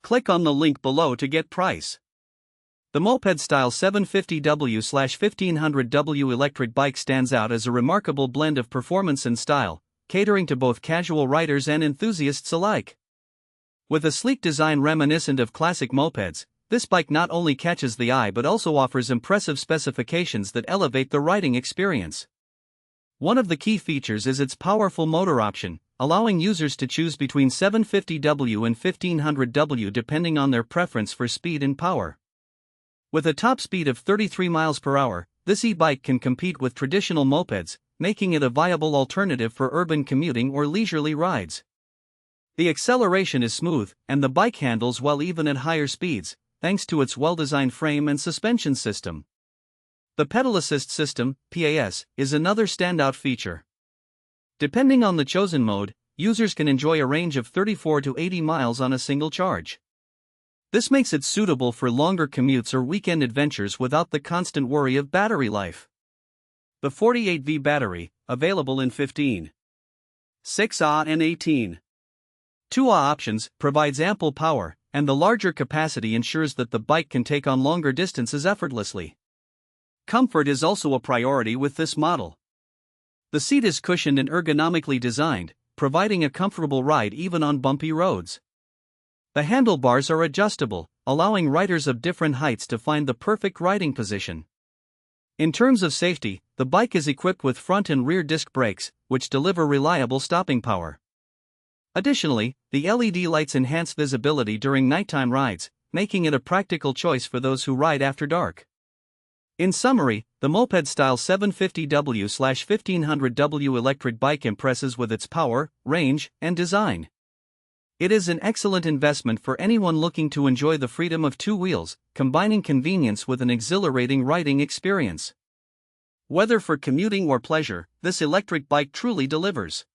Click on the link below to get price. The Moped Style 750W 1500W electric bike stands out as a remarkable blend of performance and style, catering to both casual riders and enthusiasts alike. With a sleek design reminiscent of classic mopeds, this bike not only catches the eye but also offers impressive specifications that elevate the riding experience. One of the key features is its powerful motor option, allowing users to choose between 750W and 1500W depending on their preference for speed and power. With a top speed of 33 miles per hour, this e-bike can compete with traditional mopeds, making it a viable alternative for urban commuting or leisurely rides. The acceleration is smooth, and the bike handles well even at higher speeds, thanks to its well-designed frame and suspension system. The pedal assist system, PAS, is another standout feature. Depending on the chosen mode, users can enjoy a range of 34 to 80 miles on a single charge. This makes it suitable for longer commutes or weekend adventures without the constant worry of battery life. The 48V battery, available in 15, 6Ah and 18. 2Ah options, provides ample power, and the larger capacity ensures that the bike can take on longer distances effortlessly. Comfort is also a priority with this model. The seat is cushioned and ergonomically designed, providing a comfortable ride even on bumpy roads. The handlebars are adjustable, allowing riders of different heights to find the perfect riding position. In terms of safety, the bike is equipped with front and rear disc brakes, which deliver reliable stopping power. Additionally, the LED lights enhance visibility during nighttime rides, making it a practical choice for those who ride after dark. In summary, the Moped Style 750W/1500W electric bike impresses with its power, range, and design. It is an excellent investment for anyone looking to enjoy the freedom of two wheels, combining convenience with an exhilarating riding experience. Whether for commuting or pleasure, this electric bike truly delivers.